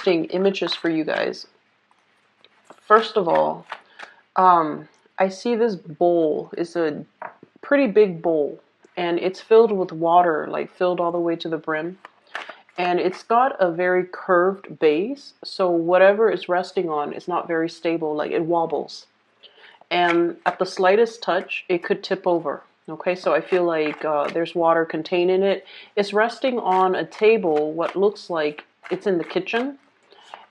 interesting images for you guys. First of all, I see this bowl. It's a pretty big bowl, and it's filled with water, like filled all the way to the brim. And it's got a very curved base, so whatever it's resting on is not very stable, like it wobbles. And at the slightest touch, it could tip over. Okay, so I feel like there's water contained in it. It's resting on a table, what looks like it's in the kitchen.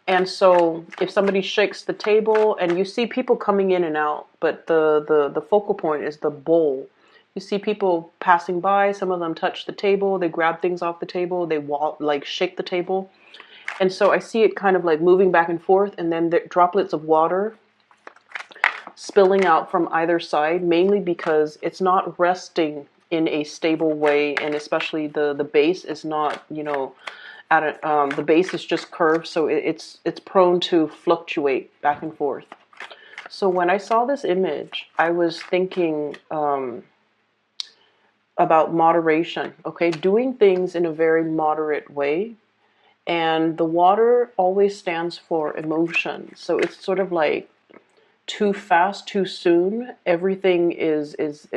And so if somebody shakes the table, and you see people coming in and out, but the focal point is the bowl. You see people passing by, some of them touch the table, they grab things off the table, they walk, like shake the table. And so I see it kind of like moving back and forth, and then the droplets of water spilling out from either side, mainly because it's not resting in a stable way, and especially the base is not, you know, the base is just curved, so it's prone to fluctuate back and forth. So when I saw this image, I was thinking about moderation, okay? Doing things in a very moderate way. And the water always stands for emotion. So it's sort of like too fast, too soon. Everything is it's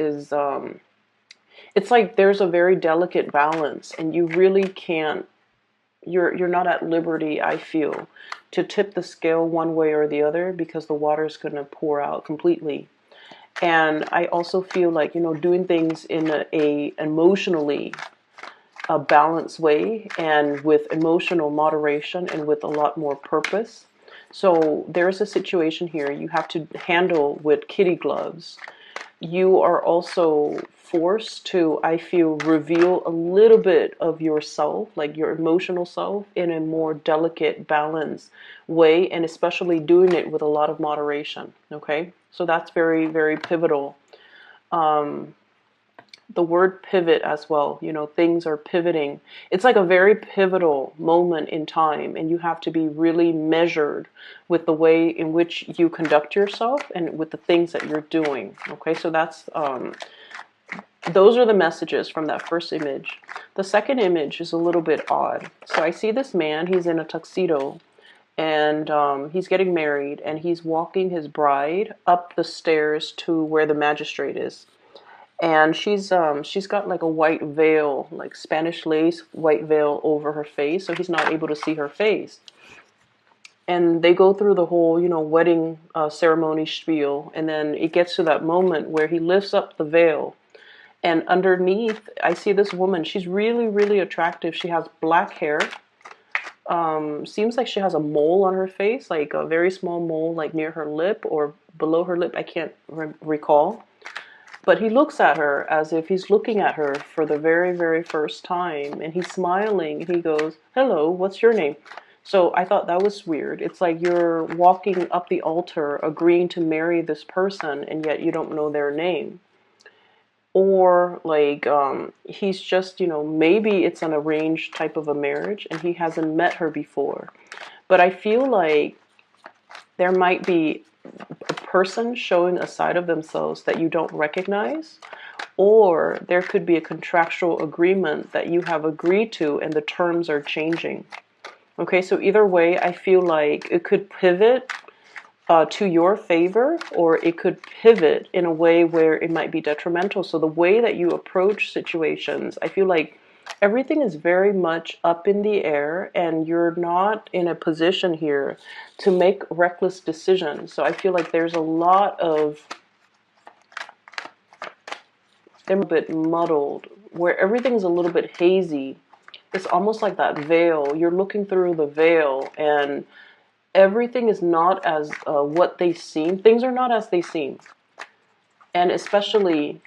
like there's a very delicate balance, and you really can't, you're not at liberty, I feel, to tip the scale one way or the other, because the water is going to pour out completely. And I also feel like, you know, doing things in a emotionally a balanced way, and with emotional moderation, and with a lot more purpose. So there's a situation here you have to handle with kitty gloves. You are also forced to, I feel, reveal a little bit of yourself, like your emotional self, in a more delicate, balanced way, and especially doing it with a lot of moderation. Okay, so that's very, very pivotal. The word pivot as well, you know, things are pivoting. It's like a very pivotal moment in time, and you have to be really measured with the way in which you conduct yourself and with the things that you're doing. Okay, so that's those are the messages from that first image. The second image is a little bit odd. So I see this man, he's in a tuxedo, and he's getting married, and he's walking his bride up the stairs to where the magistrate is. And she's got like a white veil, like Spanish lace white veil over her face, so he's not able to see her face. And they go through the whole, you know, wedding ceremony spiel, and then it gets to that moment where he lifts up the veil, and underneath I see this woman. She's really, really attractive. She has black hair. Seems like she has a mole on her face, like a very small mole, like near her lip or below her lip. I can't recall. But he looks at her as if he's looking at her for the very, very first time. And he's smiling. And he goes, "Hello, what's your name?" So I thought that was weird. It's like you're walking up the altar, agreeing to marry this person, and yet you don't know their name. Or like he's just, you know, maybe it's an arranged type of a marriage, and he hasn't met her before. But I feel like there might be a person showing a side of themselves that you don't recognize, or there could be a contractual agreement that you have agreed to and the terms are changing. Okay, so either way, I feel like it could pivot to your favor, or it could pivot in a way where it might be detrimental. So the way that you approach situations, I feel like everything is very much up in the air, and you're not in a position here to make reckless decisions. So I feel like there's a lot of, they're a bit muddled, where everything's a little bit hazy. It's almost like that veil. You're looking through the veil, and everything is not as what they seem. Things are not as they seem. And especially,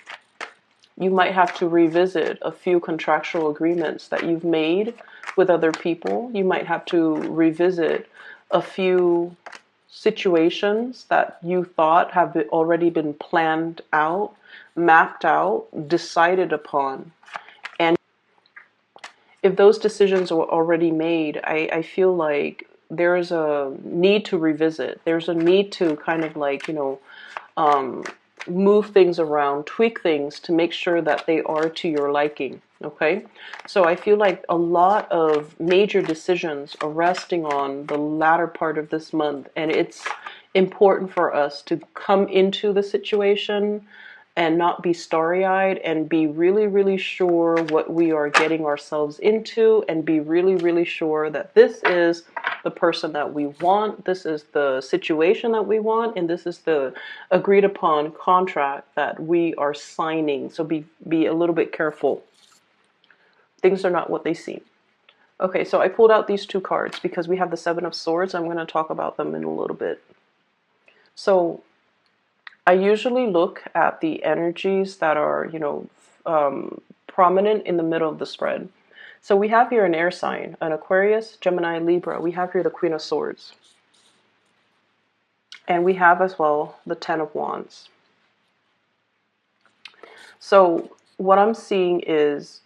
you might have to revisit a few contractual agreements that you've made with other people. You might have to revisit a few situations that you thought have already been planned out, mapped out, decided upon. And if those decisions are already made, I feel like there is a need to revisit. There's a need to kind of like, you know, move things around, tweak things to make sure that they are to your liking. Okay, so I feel like a lot of major decisions are resting on the latter part of this month, and it's important for us to come into the situation and not be starry-eyed and be really, really sure what we are getting ourselves into, and be really, really sure that this is the person that we want, this is the situation that we want, and this is the agreed upon contract that we are signing. So be a little bit careful. Things are not what they seem. Okay, so I pulled out these two cards because we have the Seven of Swords. I'm going to talk about them in a little bit. So I usually look at the energies that are, prominent in the middle of the spread. So we have here an air sign, an Aquarius, Gemini, Libra. We have here the Queen of Swords. And we have as well the Ten of Wands. So what I'm seeing is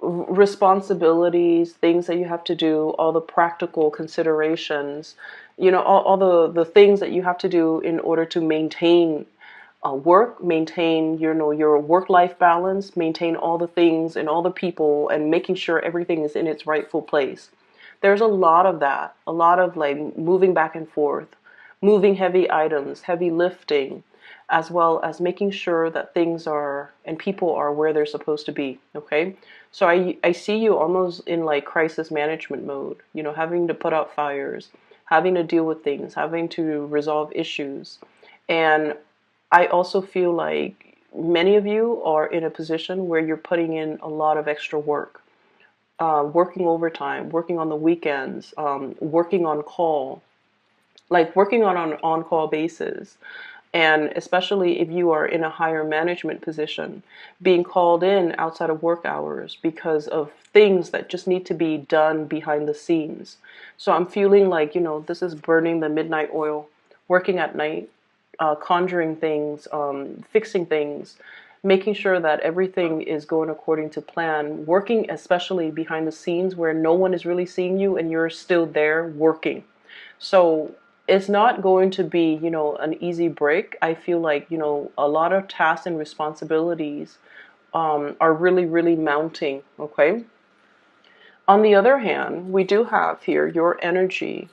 responsibilities, things that you have to do, all the practical considerations, all the things that you have to do in order to maintain work, maintain your work-life balance, maintain all the things and all the people, and making sure everything is in its rightful place. There's a lot of that, a lot of like moving back and forth, moving heavy items, heavy lifting, as well as making sure that things are and people are where they're supposed to be. Okay, so I see you almost in like crisis management mode, having to put out fires, having to deal with things, having to resolve issues. And I also feel like many of you are in a position where you're putting in a lot of extra work, working overtime, working on the weekends, working on call, like working on an on-call basis. And especially if you are in a higher management position, being called in outside of work hours because of things that just need to be done behind the scenes. So I'm feeling like, this is burning the midnight oil, working at night, conjuring things, fixing things, making sure that everything is going according to plan, working especially behind the scenes where no one is really seeing you and you're still there working. So it's not going to be, an easy break. I feel like, a lot of tasks and responsibilities are really, really mounting, okay? On the other hand, we do have here your energy,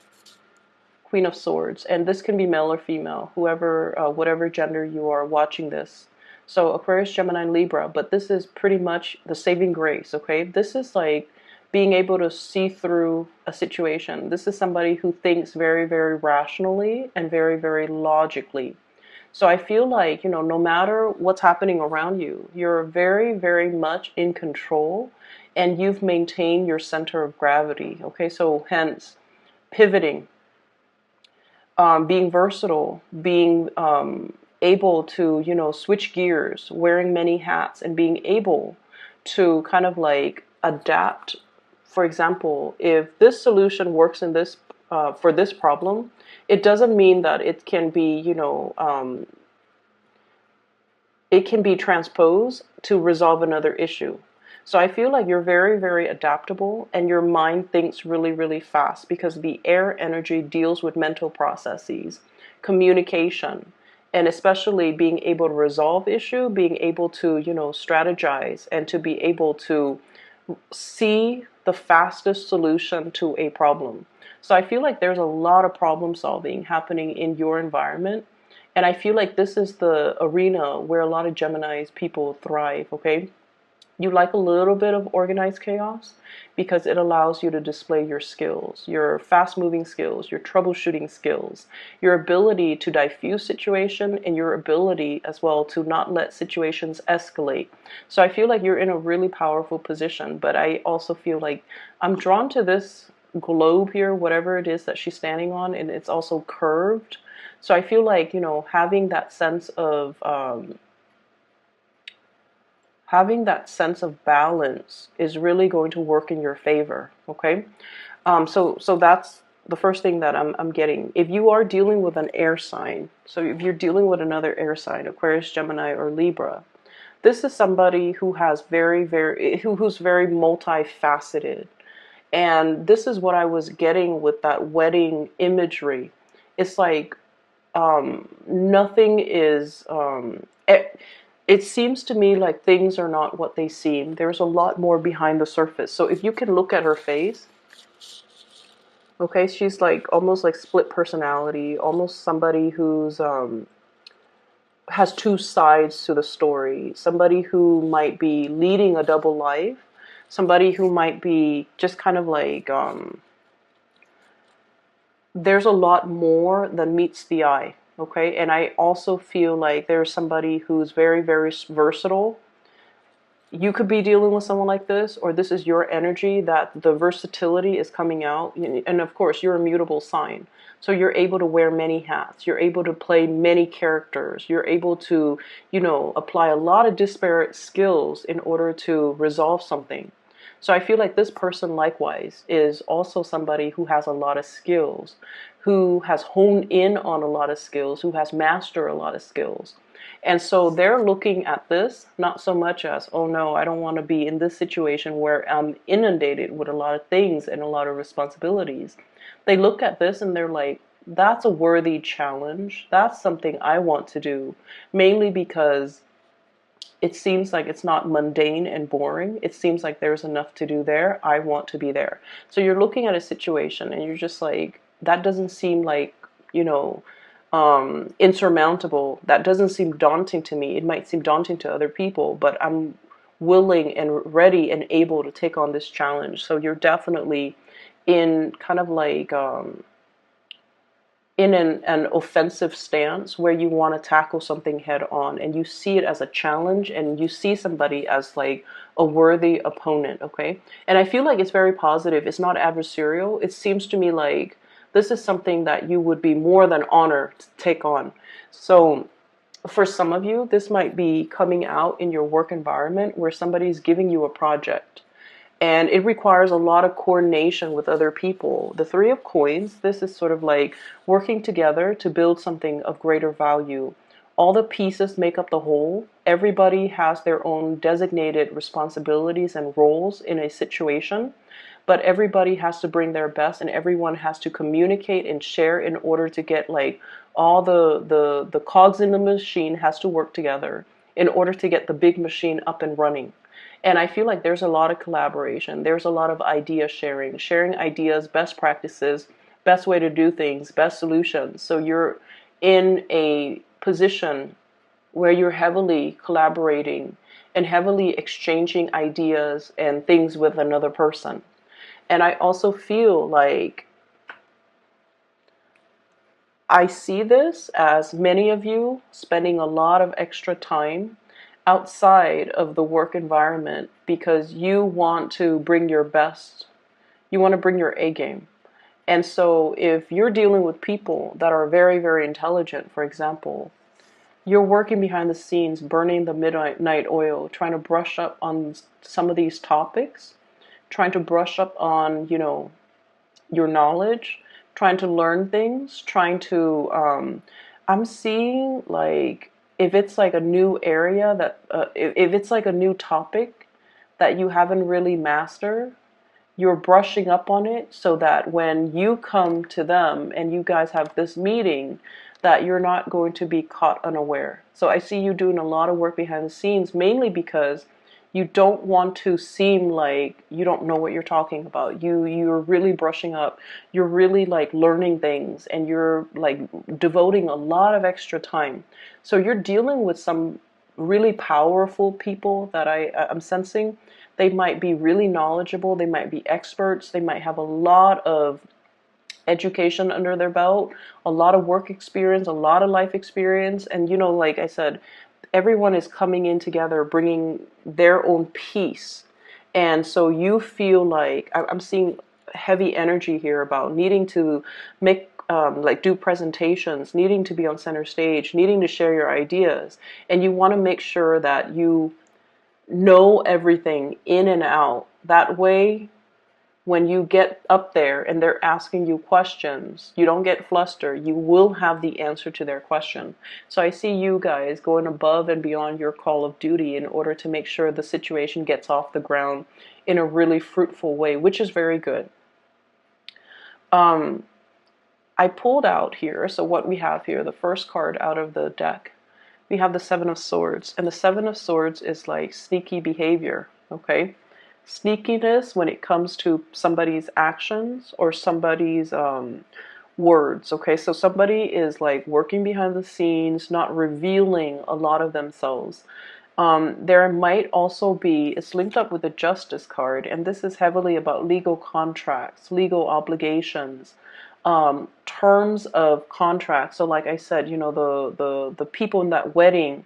Queen of Swords, and this can be male or female, whoever, whatever gender you are watching this. So Aquarius, Gemini, Libra, but this is pretty much the saving grace, okay? This is like being able to see through a situation. This is somebody who thinks very, very rationally and very, very logically. So I feel like, no matter what's happening around you, you're very, very much in control and you've maintained your center of gravity. Okay, so hence pivoting, being versatile, being able to, switch gears, wearing many hats, and being able to kind of like adapt. For example, if this solution works in this for this problem, it doesn't mean that it can be, it can be transposed to resolve another issue. So I feel like you're very, very adaptable and your mind thinks really, really fast because the air energy deals with mental processes, communication, and especially being able to resolve issue, being able to, strategize and to be able to see the fastest solution to a problem. So I feel like there's a lot of problem solving happening in your environment. And I feel like this is the arena where a lot of Geminis people thrive, okay? You like a little bit of organized chaos because it allows you to display your skills, your fast-moving skills, your troubleshooting skills, your ability to diffuse situation, and your ability as well to not let situations escalate. So I feel like you're in a really powerful position, but I also feel like I'm drawn to this globe here, whatever it is that she's standing on, and it's also curved. So I feel like, having that sense of balance is really going to work in your favor. Okay, so that's the first thing that I'm getting. If you are dealing with an air sign, so if you're dealing with another air sign, Aquarius, Gemini, or Libra, this is somebody who has who's very multifaceted, and this is what I was getting with that wedding imagery. It's like Nothing is, it seems to me like things are not what they seem. There's a lot more behind the surface. So if you can look at her face, okay, she's like almost like split personality, almost somebody who's has two sides to the story. Somebody who might be leading a double life, somebody who might be just kind of like there's a lot more than meets the eye. Okay, and I also feel like there's somebody who's very, very versatile. You could be dealing with someone like this, or this is your energy that the versatility is coming out. And of course, you're a mutable sign. So you're able to wear many hats. You're able to play many characters. You're able to, apply a lot of disparate skills in order to resolve something. So I feel like this person likewise is also somebody who has a lot of skills, who has honed in on a lot of skills, who has mastered a lot of skills. And so they're looking at this not so much as, oh no, I don't want to be in this situation where I'm inundated with a lot of things and a lot of responsibilities. They look at this and they're like, that's a worthy challenge. That's something I want to do, mainly because it seems like it's not mundane and boring. It seems like there's enough to do there. I want to be there. So you're looking at a situation and you're just like, that doesn't seem like, you know, insurmountable. That doesn't seem daunting to me. It might seem daunting to other people, but I'm willing and ready and able to take on this challenge. So you're definitely in kind of like in an offensive stance where you want to tackle something head on and you see it as a challenge and you see somebody as like a worthy opponent, okay? And I feel like it's very positive. It's not adversarial. It seems to me like this is something that you would be more than honored to take on. So for some of you, this might be coming out in your work environment where somebody's giving you a project and it requires a lot of coordination with other people. The Three of Coins, this is sort of like working together to build something of greater value. All the pieces make up the whole. Everybody has their own designated responsibilities and roles in a situation, but everybody has to bring their best and everyone has to communicate and share in order to get like all the cogs in the machine has to work together in order to get the big machine up and running. And I feel like there's a lot of collaboration. There's a lot of idea sharing, sharing ideas, best practices, best way to do things, best solutions. So you're in a position where you're heavily collaborating and heavily exchanging ideas and things with another person. And I also feel like I see this as many of you spending a lot of extra time outside of the work environment because you want to bring your best. You want to bring your A game. And so if you're dealing with people that are very, very intelligent, for example, you're working behind the scenes, burning the midnight oil, trying to brush up on some of these topics, trying to brush up on, your knowledge, trying to learn things, trying to, I'm seeing like, if it's like a new area that, if it's like a new topic that you haven't really mastered, you're brushing up on it so that when you come to them and you guys have this meeting, that you're not going to be caught unaware. So I see you doing a lot of work behind the scenes, mainly because you don't want to seem like you don't know what you're talking about. You're really brushing up. You're really like learning things and you're like devoting a lot of extra time. So you're dealing with some really powerful people that I'm sensing. They might be really knowledgeable. They might be experts. They might have a lot of education under their belt, a lot of work experience, a lot of life experience. And, like I said, everyone is coming in together, bringing their own piece. And so you feel like, I'm seeing heavy energy here about needing to make, like do presentations, needing to be on center stage, needing to share your ideas. And you want to make sure that you know everything in and out. That way, when you get up there and they're asking you questions, you don't get flustered. You will have the answer to their question. So I see you guys going above and beyond your call of duty in order to make sure the situation gets off the ground in a really fruitful way, which is very good. I pulled out here, so what we have here, the first card out of the deck, we have the Seven of Swords. And the Seven of Swords is like sneaky behavior, okay? Sneakiness when it comes to somebody's actions or somebody's words, okay? So somebody is like working behind the scenes, not revealing a lot of themselves. There might also be, it's linked up with the Justice card, and this is heavily about legal contracts, legal obligations, terms of contracts. So like I said, you know, the people in that wedding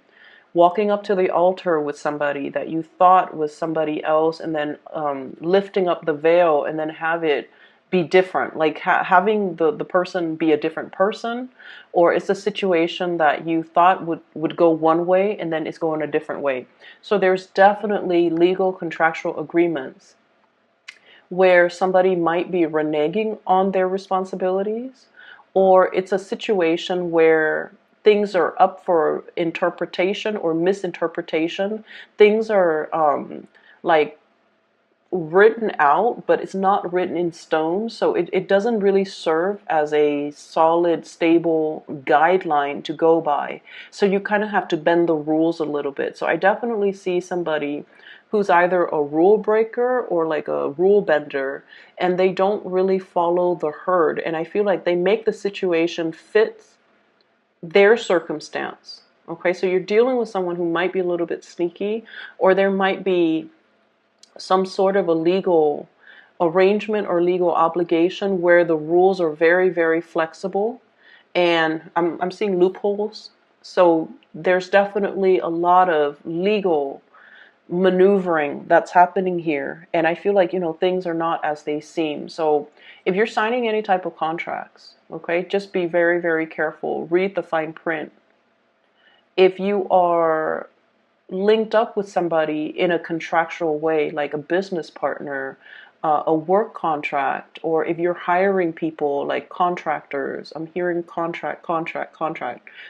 walking up to the altar with somebody that you thought was somebody else, and then lifting up the veil and then have it be different, like having the person be a different person, or it's a situation that you thought would go one way and then it's going a different way. So there's definitely legal contractual agreements where somebody might be reneging on their responsibilities, or it's a situation where things are up for interpretation or misinterpretation. Things are like written out, but it's not written in stone, so it doesn't really serve as a solid, stable guideline to go by. So you kind of have to bend the rules a little bit. So I definitely see somebody who's either a rule breaker or like a rule bender, and they don't really follow the herd. And I feel like they make the situation fit their circumstance. Okay, so you're dealing with someone who might be a little bit sneaky, or there might be some sort of a legal arrangement or legal obligation where the rules are very, very flexible. And I'm seeing loopholes. So there's definitely a lot of legal maneuvering that's happening here. And I feel like, you know, things are not as they seem. So if you're signing any type of contracts, okay, just be very, very careful. Read the fine print. If you are linked up with somebody in a contractual way, like a business partner, a work contract, or if you're hiring people like contractors, I'm hearing contract.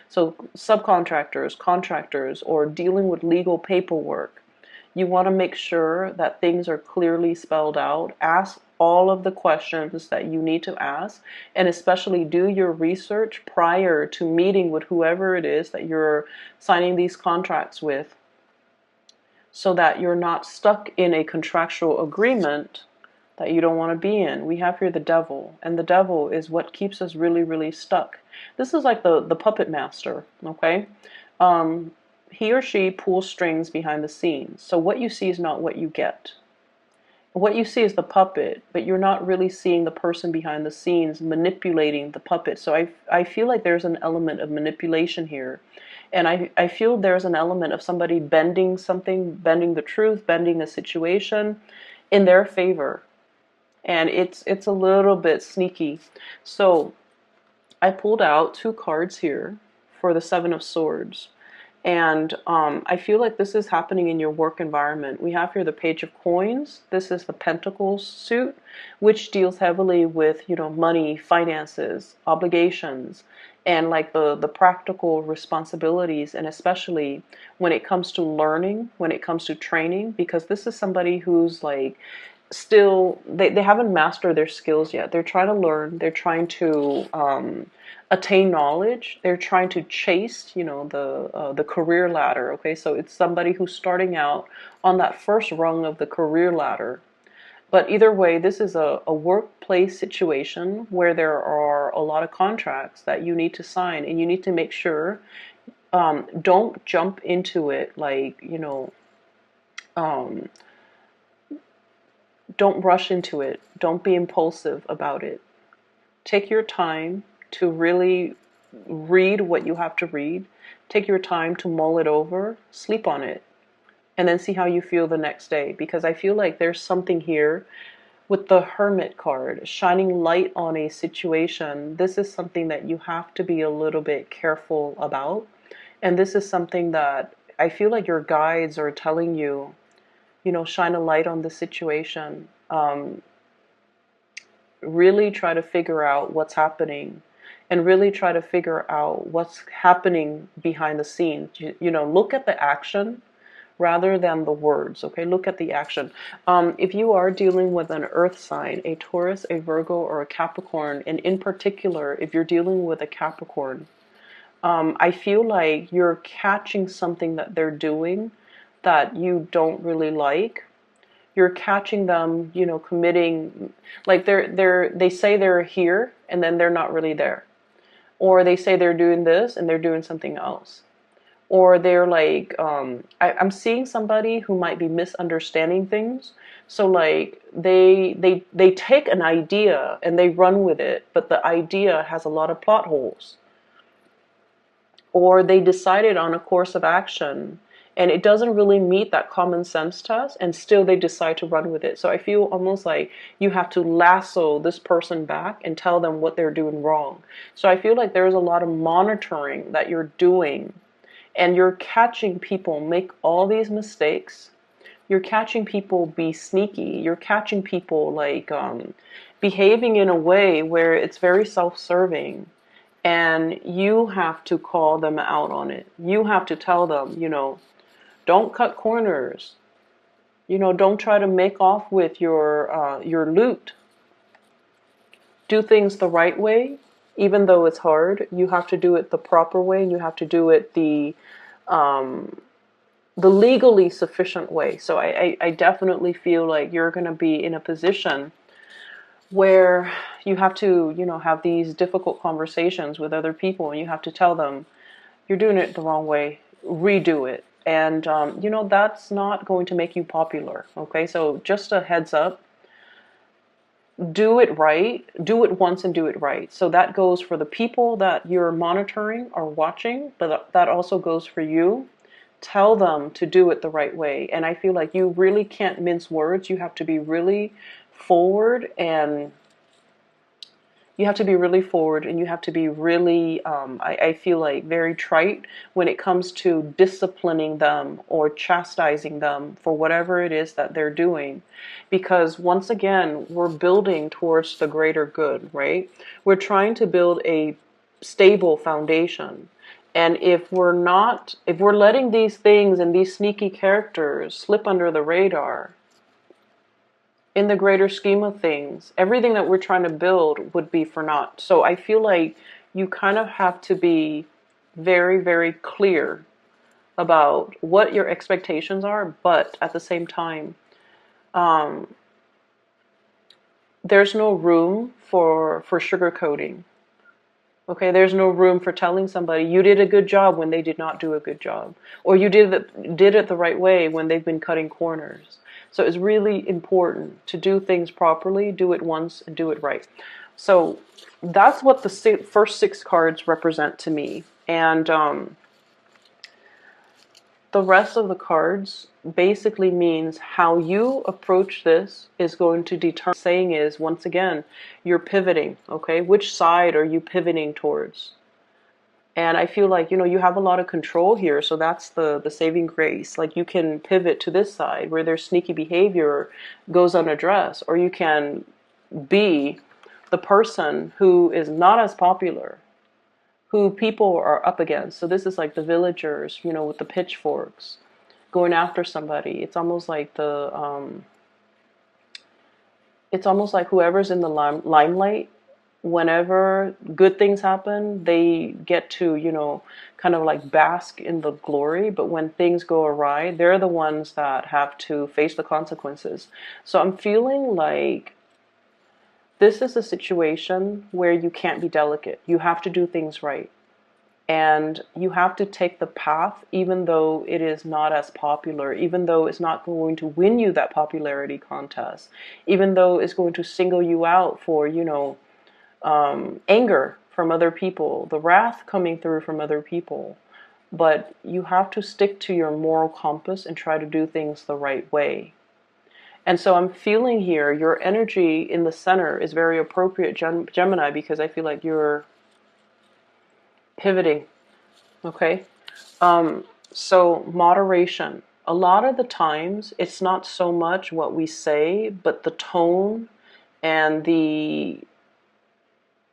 So subcontractors, contractors, or dealing with legal paperwork, you want to make sure that things are clearly spelled out. Ask all of the questions that you need to ask, and especially do your research prior to meeting with whoever it is that you're signing these contracts with, so that you're not stuck in a contractual agreement that you don't want to be in. We have here the devil, and the devil is what keeps us really, really stuck. This is like the puppet master, okay? He or she pulls strings behind the scenes. So what you see is not what you get. What you see is the puppet, but you're not really seeing the person behind the scenes manipulating the puppet. So I feel like there's an element of manipulation here. And I feel there's an element of somebody bending something, bending the truth, bending a situation in their favor. And it's a little bit sneaky. So I pulled out two cards here for the Seven of Swords. And I feel like this is happening in your work environment. We have here the Page of Coins. This is the Pentacles suit, which deals heavily with, you know, money, finances, obligations, and like the practical responsibilities, and especially when it comes to learning, when it comes to training, because this is somebody who's like still, they haven't mastered their skills yet. They're trying to learn, they're trying to attain knowledge, they're trying to chase, you know, the career ladder. Okay, so it's somebody who's starting out on that first rung of the career ladder. But either way, this is a workplace situation where there are a lot of contracts that you need to sign, and you need to make sure, don't jump into it like, you know, don't rush into it. Don't be impulsive about it. Take your time to really read what you have to read. Take your time to mull it over, sleep on it, and then see how you feel the next day. Because I feel like there's something here with the Hermit card, shining light on a situation. This is something that you have to be a little bit careful about. And this is something that I feel like your guides are telling you, you know, shine a light on the situation. Really try to figure out what's happening, and really try to figure out what's happening behind the scenes. You know, look at the action rather than the words. Okay, look at the action. If you are dealing with an earth sign, a Taurus, a Virgo, or a Capricorn, and in particular, if you're dealing with a Capricorn, I feel like you're catching something that they're doing that you don't really like. You're catching them, committing, like they say they're here and then they're not really there. Or they say they're doing this and they're doing something else. Or they're like, I'm seeing somebody who might be misunderstanding things. So like they take an idea and they run with it, but the idea has a lot of plot holes. Or they decided on a course of action and it doesn't really meet that common sense test, and still they decide to run with it. So I feel almost like you have to lasso this person back and tell them what they're doing wrong. So I feel like there's a lot of monitoring that you're doing, and you're catching people make all these mistakes. You're catching people be sneaky. You're catching people like behaving in a way where it's very self-serving. And you have to call them out on it. You have to tell them, don't cut corners. Don't try to make off with your loot. Do things the right way, even though it's hard. You have to do it the proper way, and you have to do it the legally sufficient way. So I definitely feel like you're going to be in a position where you have to, have these difficult conversations with other people, and you have to tell them, you're doing it the wrong way, redo it. And, that's not going to make you popular, okay? So just a heads up, do it right, do it once and do it right. So that goes for the people that you're monitoring or watching, but that also goes for you. Tell them to do it the right way. And I feel like you really can't mince words. You have to be really forward, and you have to be really forward, and you have to be really, I feel like, very trite when it comes to disciplining them or chastising them for whatever it is that they're doing. Because once again, we're building towards the greater good, right? We're trying to build a stable foundation. And if we're letting these things and these sneaky characters slip under the radar, in the greater scheme of things, everything that we're trying to build would be for naught. So I feel like you kind of have to be very, very clear about what your expectations are, but at the same time, there's no room for sugarcoating. Okay, there's no room for telling somebody you did a good job when they did not do a good job, or you did it the right way when they've been cutting corners. So it's really important to do things properly, do it once, and do it right. So that's what the first 6 cards represent to me. And the rest of the cards basically means how you approach this is going to determine. Saying is, once again, you're pivoting, okay? Which side are you pivoting towards? And I feel like, you have a lot of control here. So that's the saving grace. Like, you can pivot to this side where their sneaky behavior goes unaddressed, or you can be the person who is not as popular, who people are up against. So this is like the villagers, with the pitchforks going after somebody. It's almost like it's almost like whoever's in the limelight, whenever good things happen, they get to, kind of like bask in the glory. But when things go awry, they're the ones that have to face the consequences. So I'm feeling like this is a situation where you can't be delicate. You have to do things right. And you have to take the path, even though it is not as popular, even though it's not going to win you that popularity contest, even though it's going to single you out for, anger from other people, the wrath coming through from other people. But you have to stick to your moral compass and try to do things the right way. And so I'm feeling here, your energy in the center is very appropriate, Gemini, because I feel like you're pivoting, okay? So moderation. A lot of the times, it's not so much what we say, but the tone and the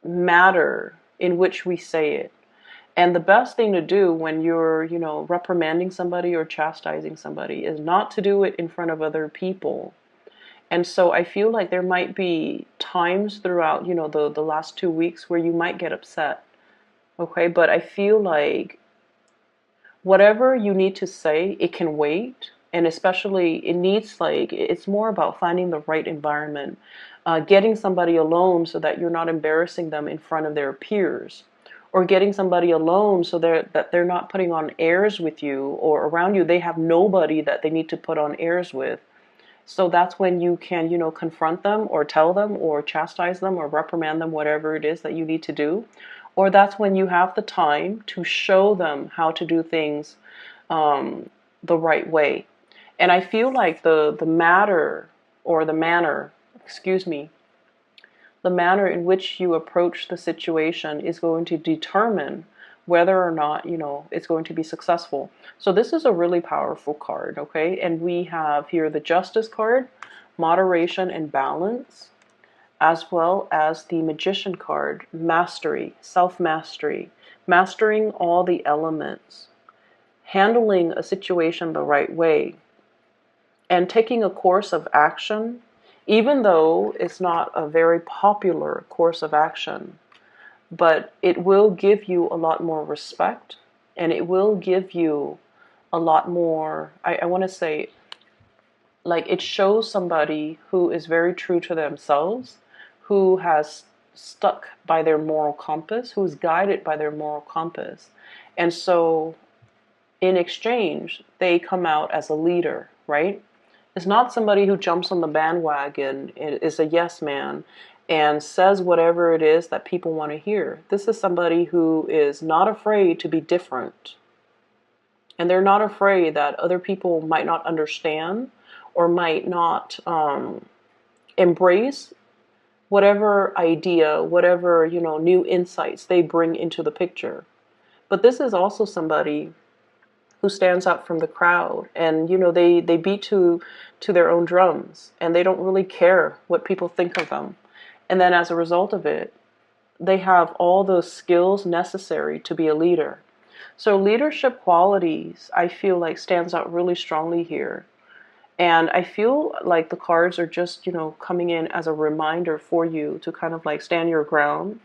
matter in which we say it. And the best thing to do when you're, reprimanding somebody or chastising somebody is not to do it in front of other people. And so I feel like there might be times throughout, the last 2 weeks where you might get upset. Okay. But I feel like whatever you need to say, it can wait. And especially, it needs, like, it's more about finding the right environment, getting somebody alone so that you're not embarrassing them in front of their peers, or getting somebody alone so that they're not putting on airs with you, or around you they have nobody that they need to put on airs with. So that's when you can, confront them or tell them or chastise them or reprimand them, whatever it is that you need to do. Or that's when you have the time to show them how to do things the right way. And I feel like the matter or the manner, excuse me, the manner in which you approach the situation is going to determine whether or not, it's going to be successful. So this is a really powerful card, okay? And we have here the Justice card, moderation and balance, as well as the Magician card, mastery, self-mastery, mastering all the elements, handling a situation the right way, and taking a course of action, even though it's not a very popular course of action, but it will give you a lot more respect, and it will give you a lot more, I want to say, like, it shows somebody who is very true to themselves, who has stuck by their moral compass, who is guided by their moral compass. And so in exchange, they come out as a leader, right? It's not somebody who jumps on the bandwagon, is a yes man, and says whatever it is that people want to hear. This is somebody who is not afraid to be different. And they're not afraid that other people might not understand or might not embrace whatever idea, whatever, new insights they bring into the picture. But this is also somebody who stands out from the crowd, and they beat to their own drums, and they don't really care what people think of them. And then as a result of it, they have all those skills necessary to be a leader. So leadership qualities, I feel like, stands out really strongly here. And I feel like the cards are just, coming in as a reminder for you to kind of like stand your ground.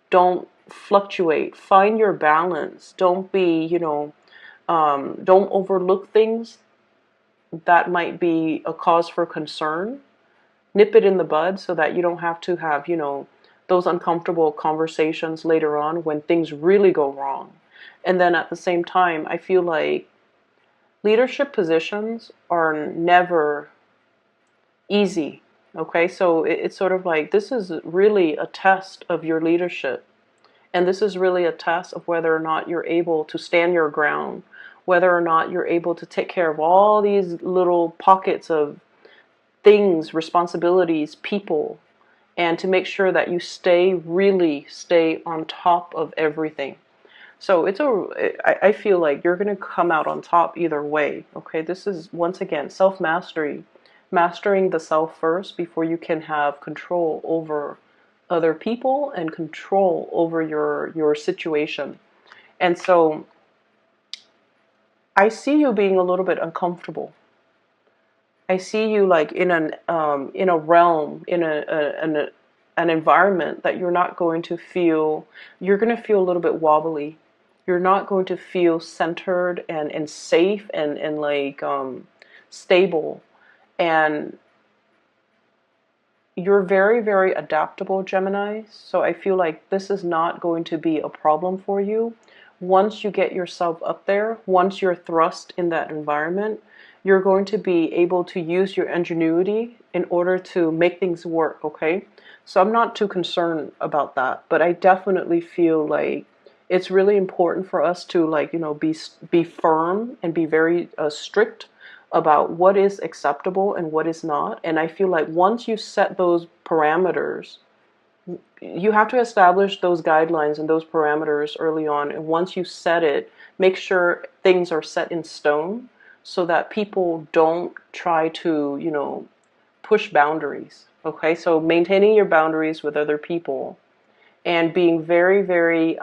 Don't fluctuate. Find your balance. Don't be, don't overlook things that might be a cause for concern. Nip it in the bud so that you don't have to have, those uncomfortable conversations later on when things really go wrong. And then at the same time, I feel like leadership positions are never easy. Okay, so it's sort of like, this is really a test of your leadership. And this is really a test of whether or not you're able to stand your ground, whether or not you're able to take care of all these little pockets of things, responsibilities, people, and to make sure that you really stay on top of everything. So I feel like you're going to come out on top either way. Okay, this is, once again, self-mastery, mastering the self first before you can have control over other people and control over your situation. And so I see you being a little bit uncomfortable. I see you like in a realm, in an environment that you're not going to feel. You're going to feel a little bit wobbly. You're not going to feel centered and safe and like stable. And you're very, very adaptable, Gemini. So I feel like this is not going to be a problem for you. Once you get yourself up there, once you're thrust in that environment, you're going to be able to use your ingenuity in order to make things work, okay? So I'm not too concerned about that, but I definitely feel like it's really important for us to, like, be firm and be very strict about what is acceptable and what is not. And I feel like once you set those parameters, you have to establish those guidelines and those parameters early on. And once you set it, make sure things are set in stone so that people don't try to, push boundaries. Okay, so maintaining your boundaries with other people and being very, very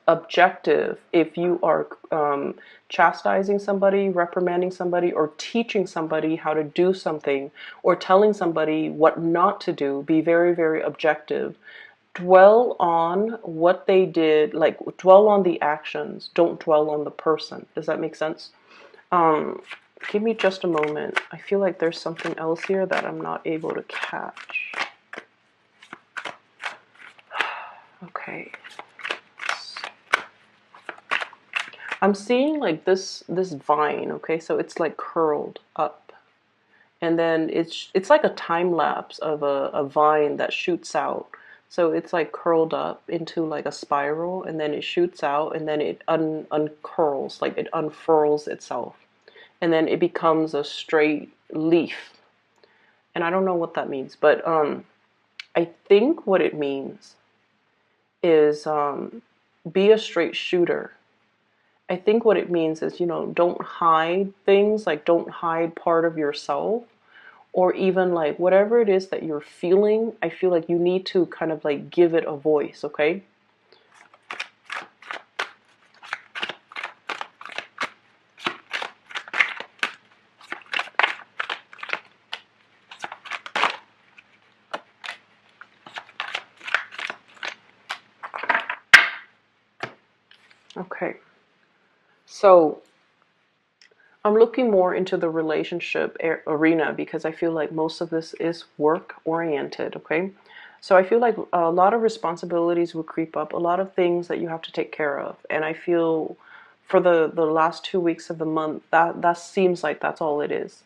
objective if you are chastising somebody, reprimanding somebody, or teaching somebody how to do something, or telling somebody what not to do. Be very, very objective. Dwell on what they did, like dwell on the actions. Don't dwell on the person. Does that make sense? Give me just a moment. I feel like there's something else here that I'm not able to catch. Okay. I'm seeing like this vine, okay? So it's like curled up. And then it's like a time lapse of a vine that shoots out. So it's like curled up into like a spiral, and then it shoots out, and then it uncurls, like it unfurls itself. And then it becomes a straight leaf. And I don't know what that means, but I think what it means is be a straight shooter. I think what it means is, don't hide things, like don't hide part of yourself, or even like whatever it is that you're feeling. I feel like you need to kind of like give it a voice, okay? Okay. So I'm looking more into the relationship arena because I feel like most of this is work oriented, okay? So I feel like a lot of responsibilities will creep up, a lot of things that you have to take care of. And I feel for the last 2 weeks of the month, that seems like that's all it is.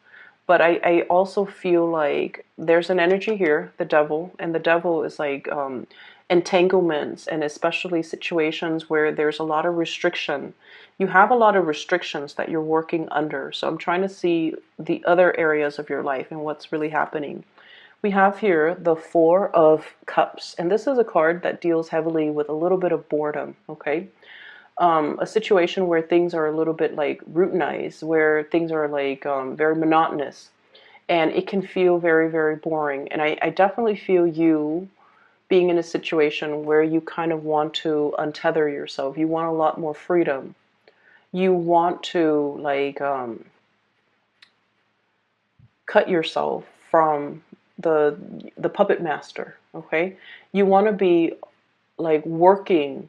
But I also feel like there's an energy here, the devil, and the devil is like entanglements, and especially situations where there's a lot of restriction. You have a lot of restrictions that you're working under. So I'm trying to see the other areas of your life and what's really happening. We have here the Four of Cups, and this is a card that deals heavily with a little bit of boredom, okay? A situation where things are a little bit like routinized, where things are like very monotonous, and it can feel very, very boring. And I definitely feel you being in a situation where you kind of want to untether yourself. You want a lot more freedom. You want to like cut yourself from the puppet master, okay? You want to be like working.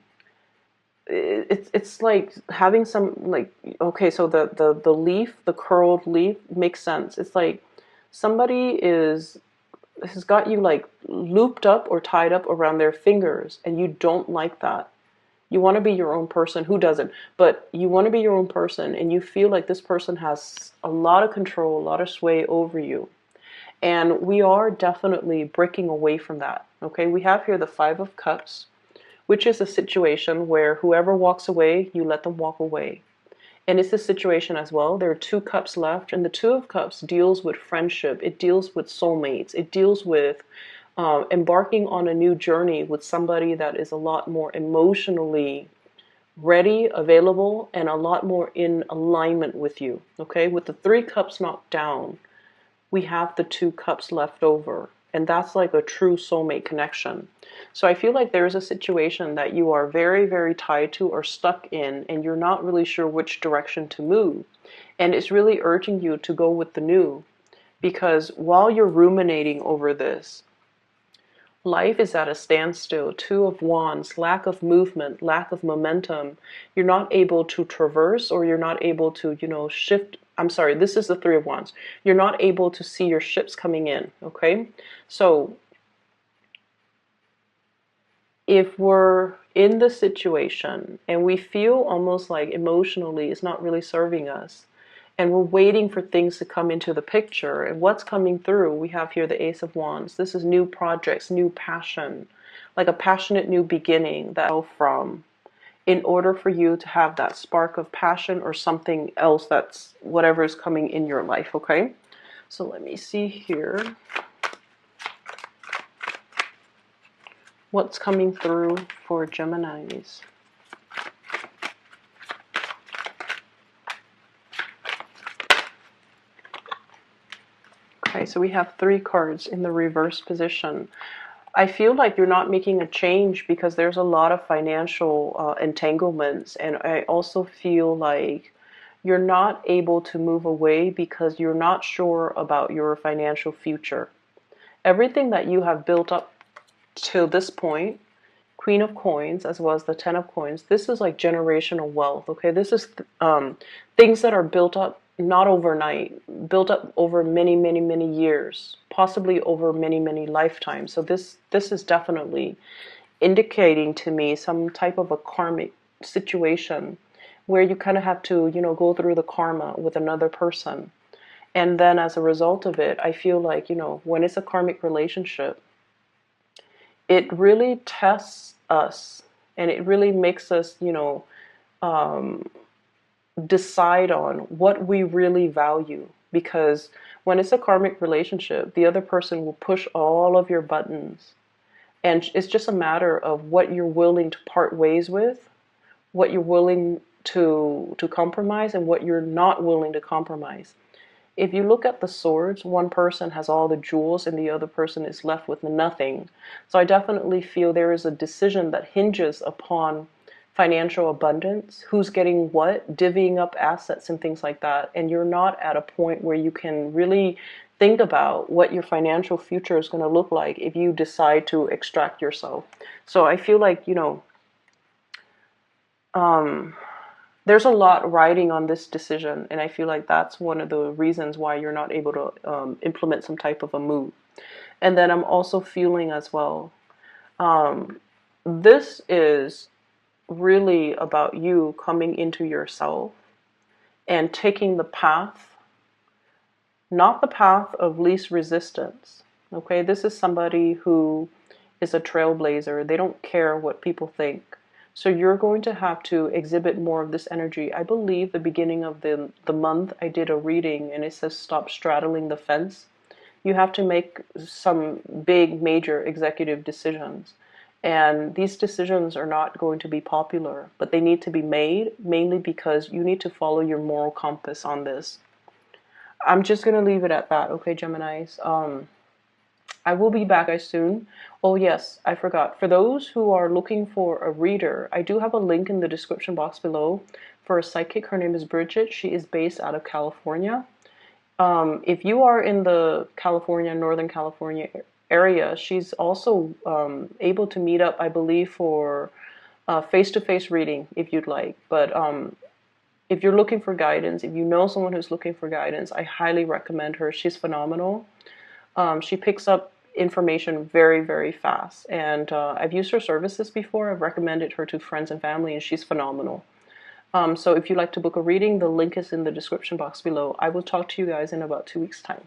It's like having some like, okay, so the leaf, the curled leaf makes sense. It's like somebody has got you like looped up or tied up around their fingers, and you don't like that. You want to be your own person. Who doesn't? But you want to be your own person, and you feel like this person has a lot of control, a lot of sway over you. And we are definitely breaking away from that. Okay, we have here the Five of Cups, which is a situation where whoever walks away, you let them walk away. And it's a situation as well. There are two cups left, and the Two of Cups deals with friendship. It deals with soulmates. It deals with embarking on a new journey with somebody that is a lot more emotionally ready, available, and a lot more in alignment with you. Okay, with the Three Cups knocked down, we have the Two Cups left over. And that's like a true soulmate connection. So I feel like there's a situation that you are very, very tied to or stuck in, and you're not really sure which direction to move. And it's really urging you to go with the new. Because while you're ruminating over this, life is at a standstill. Two of Wands, lack of movement, lack of momentum. You're not able to traverse, or you're not able to, shift. I'm sorry, this is the Three of Wands. You're not able to see your ships coming in, okay? So if we're in the situation and we feel almost like emotionally it's not really serving us, and we're waiting for things to come into the picture, and what's coming through, we have here the Ace of Wands. This is new projects, new passion, like a passionate new beginning that from, in order for you to have that spark of passion or something else, that's whatever is coming in your life, okay? So let me see here. What's coming through for Geminis? Okay, so we have three cards in the reverse position. I feel like you're not making a change because there's a lot of financial entanglements, and I also feel like you're not able to move away because you're not sure about your financial future. Everything that you have built up till this point, Queen of Coins as well as the Ten of Coins, this is like generational wealth, okay? This is things that are built up not overnight, built up over many, many, many years, possibly over many, many lifetimes. So this is definitely indicating to me some type of a karmic situation where you kind of have to, go through the karma with another person. And then as a result of it, I feel like, when it's a karmic relationship, it really tests us and it really makes us, decide on what we really value. Because when it's a karmic relationship, the other person will push all of your buttons. And it's just a matter of what you're willing to part ways with, what you're willing to compromise, and what you're not willing to compromise. If you look at the swords, one person has all the jewels and the other person is left with nothing. So I definitely feel there is a decision that hinges upon financial abundance, who's getting what, divvying up assets and things like that. And you're not at a point where you can really think about what your financial future is going to look like if you decide to extract yourself. So I feel like, there's a lot riding on this decision, and I feel like that's one of the reasons why you're not able to implement some type of a move. And then I'm also feeling as well, this is really about you coming into yourself and taking the path, not the path of least resistance. Okay, this is somebody who is a trailblazer. They don't care what people think. So you're going to have to exhibit more of this energy. I believe the beginning of the month I did a reading and it says stop straddling the fence. You have to make some big major executive decisions. And these decisions are not going to be popular, but they need to be made mainly because you need to follow your moral compass on this. I'm just going to leave it at that, okay, Geminis? I will be back guys soon. Oh yes, I forgot. For those who are looking for a reader, I do have a link in the description box below for a psychic. Her name is Bridget. She is based out of California. If you are in the Northern California area, she's also able to meet up, I believe, for face-to-face reading if you'd like. But if you're looking for guidance, if you know someone who's looking for guidance, I highly recommend her. She's phenomenal. She picks up information very, very fast. And I've used her services before. I've recommended her to friends and family, and she's phenomenal. So if you'd like to book a reading, the link is in the description box below. I will talk to you guys in about 2 weeks' time.